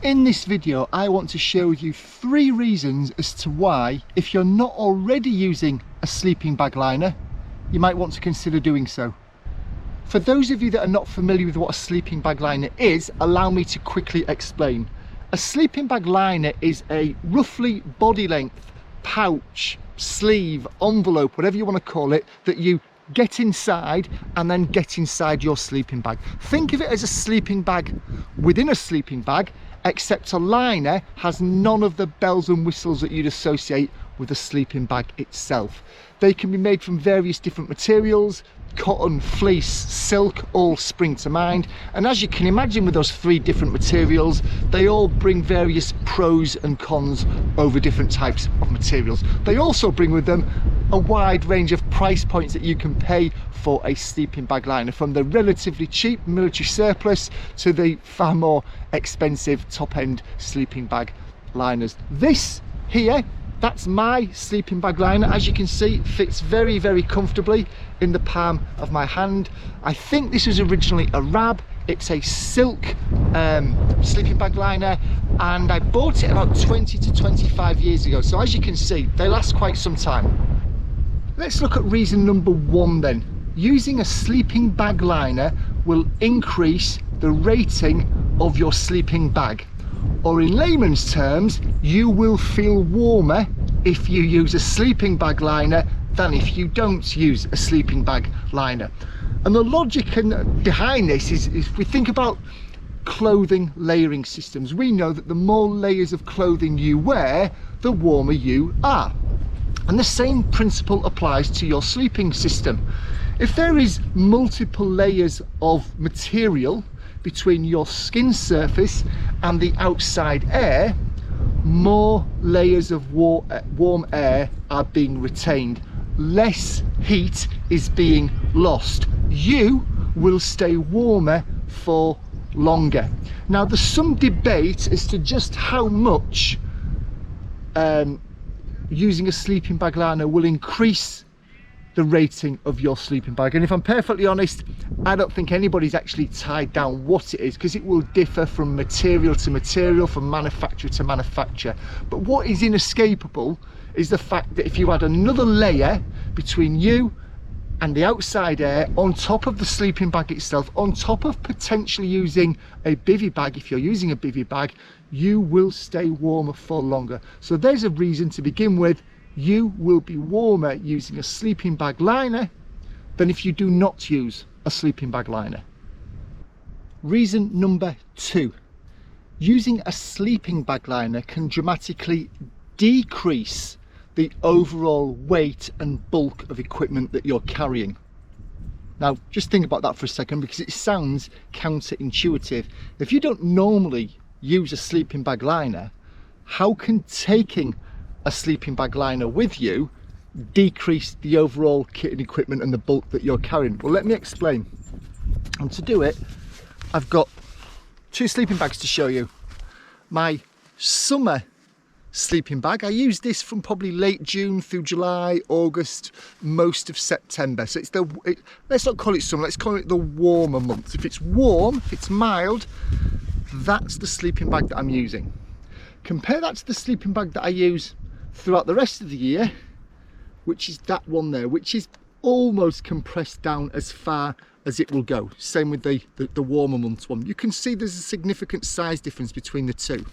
In this video, I want to share with you 3 reasons as to why, if you're not already using a sleeping bag liner, you might want to consider doing so. For those of you that are not familiar with what a sleeping bag liner is, allow me to quickly explain. A sleeping bag liner is a roughly body length pouch, sleeve, envelope, whatever you want to call it, that you get inside and then get inside your sleeping bag. Think of it as a sleeping bag within a sleeping bag, except a liner has none of the bells and whistles that you'd associate with a sleeping bag itself. They can be made from various different materials: cotton, fleece, silk, all spring to mind. And as you can imagine, with those 3 different materials, they all bring various pros and cons over different types of materials. They also bring with them a wide range of price points that you can pay for a sleeping bag liner, from the relatively cheap military surplus to the far more expensive top-end sleeping bag liners. This here, that's my sleeping bag liner. As you can see, fits very, very comfortably in the palm of my hand. I think this was originally a Rab. It's a silk sleeping bag liner, and I bought it about 20 to 25 years ago. So as you can see, they last quite some time. Let's look at reason number 1 then. Using a sleeping bag liner will increase the rating of your sleeping bag. Or in layman's terms, you will feel warmer if you use a sleeping bag liner than if you don't use a sleeping bag liner. And the logic behind this is if we think about clothing layering systems, we know that the more layers of clothing you wear, the warmer you are. And the same principle applies to your sleeping system. If there is multiple layers of material between your skin surface and the outside air, more layers of warm air are being retained. Less heat is being lost. You will stay warmer for longer. Now, there's some debate as to just how much using a sleeping bag liner will increase the rating of your sleeping bag, and if I'm perfectly honest, I don't think anybody's actually tied down what it is, because it will differ from material to material, from manufacturer to manufacturer. But what is inescapable is the fact that if you add another layer between you and the outside air, on top of the sleeping bag itself, on top of potentially using a bivy bag, if you're using a bivy bag, you will stay warmer for longer. So there's a reason to begin with. You will be warmer using a sleeping bag liner than if you do not use a sleeping bag liner. Reason number 2. Using a sleeping bag liner can dramatically decrease the overall weight and bulk of equipment that you're carrying. Now, just think about that for a second, because it sounds counterintuitive. If you don't normally use a sleeping bag liner, how can taking a sleeping bag liner with you decrease the overall kit and equipment and the bulk that you're carrying? Well, let me explain. And to do it, I've got 2 sleeping bags to show you. My summer sleeping bag, I use this from probably late June through July, August, most of September. So it's let's not call it summer, let's call it the warmer months. If it's warm, if it's mild, that's the sleeping bag that I'm using. Compare that to the sleeping bag that I use throughout the rest of the year, which is that one there, which is almost compressed down as far as it will go. Same with the warmer months one. You can see there's a significant size difference between the 2.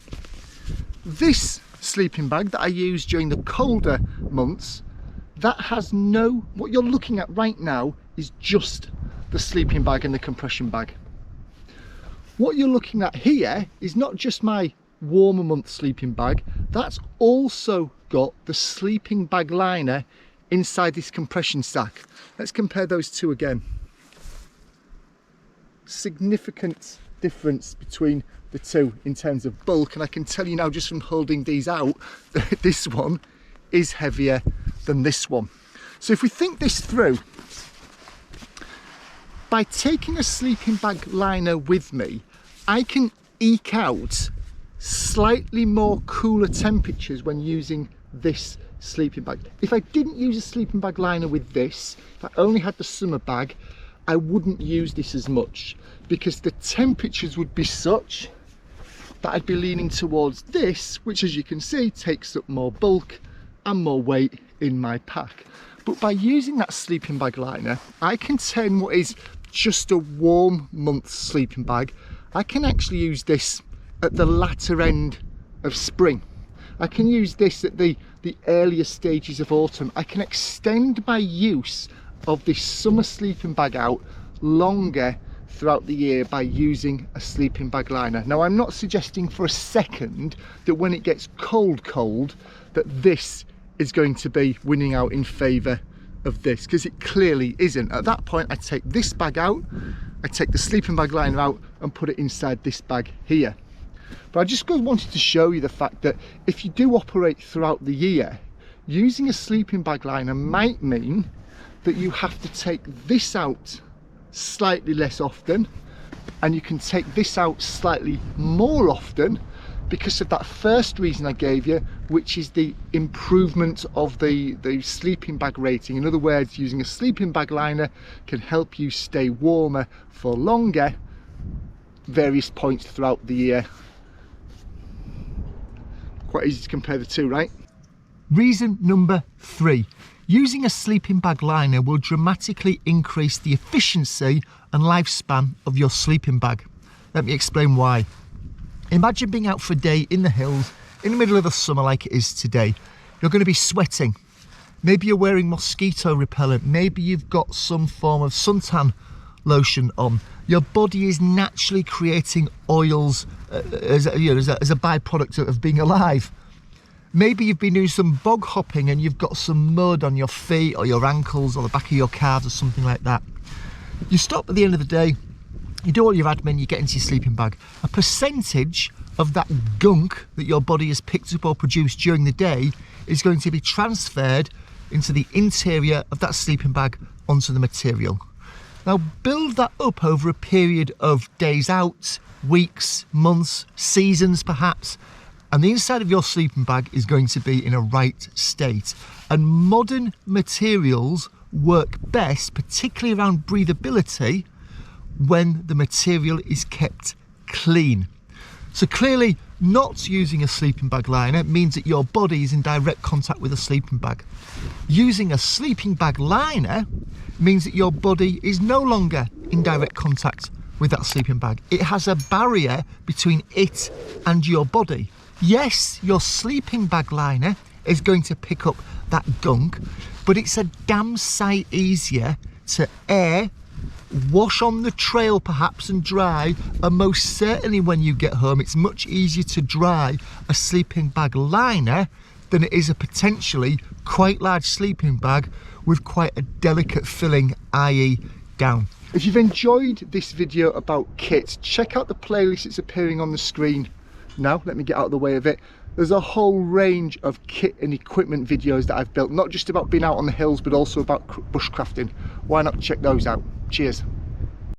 This sleeping bag that I use during the colder months, that has what you're looking at right now is just the sleeping bag and the compression bag. What you're looking at here is not just my warmer month sleeping bag, that's also got the sleeping bag liner inside this compression sack. Let's compare those 2 again. Significant difference between the 2 in terms of bulk, and I can tell you now just from holding these out that this one is heavier than this one. So if we think this through, by taking a sleeping bag liner with me, I can eke out slightly more cooler temperatures when using this sleeping bag. If I didn't use a sleeping bag liner with this, if I only had the summer bag, I wouldn't use this as much, because the temperatures would be such that I'd be leaning towards this, which as you can see takes up more bulk and more weight in my pack. But by using that sleeping bag liner, I can turn what is just a warm month sleeping bag, I can actually use this at the latter end of spring. I can use this at the earlier stages of autumn. I can extend my use of this summer sleeping bag out longer throughout the year by using a sleeping bag liner. Now, I'm not suggesting for a second that when it gets cold, that this is going to be winning out in favour of this, because it clearly isn't. At that point, I take this bag out, I take the sleeping bag liner out and put it inside this bag here. But I just wanted to show you the fact that if you do operate throughout the year, using a sleeping bag liner might mean that you have to take this out slightly less often, and you can take this out slightly more often because of that first reason I gave you, which is the improvement of the sleeping bag rating. In other words, using a sleeping bag liner can help you stay warmer for longer, various points throughout the year. Quite easy to compare the two, right? Reason number 3. Using a sleeping bag liner will dramatically increase the efficiency and lifespan of your sleeping bag. Let me explain why. Imagine being out for a day in the hills in the middle of the summer like it is today. You're going to be sweating. Maybe you're wearing mosquito repellent. Maybe you've got some form of suntan lotion on. Your body is naturally creating oils as a byproduct of being alive. Maybe you've been doing some bog hopping and you've got some mud on your feet or your ankles or the back of your calves or something like that. You stop at the end of the day, you do all your admin, you get into your sleeping bag. A percentage of that gunk that your body has picked up or produced during the day is going to be transferred into the interior of that sleeping bag onto the material. Now build that up over a period of days out, weeks, months, seasons perhaps, and the inside of your sleeping bag is going to be in a right state. And modern materials work best, particularly around breathability, when the material is kept clean. So clearly not using a sleeping bag liner means that your body is in direct contact with a sleeping bag. Using a sleeping bag liner means that your body is no longer in direct contact with that sleeping bag. It has a barrier between it and your body. Yes, your sleeping bag liner is going to pick up that gunk, but it's a damn sight easier to air, wash on the trail perhaps and dry, and most certainly when you get home it's much easier to dry a sleeping bag liner than it is a potentially quite large sleeping bag with quite a delicate filling, i.e. down. If you've enjoyed this video about kit, check out the playlist, it's appearing on the screen now. Let me get out of the way of it. There's a whole range of kit and equipment videos that I've built, not just about being out on the hills but also about bushcrafting. Why not check those out? Cheers.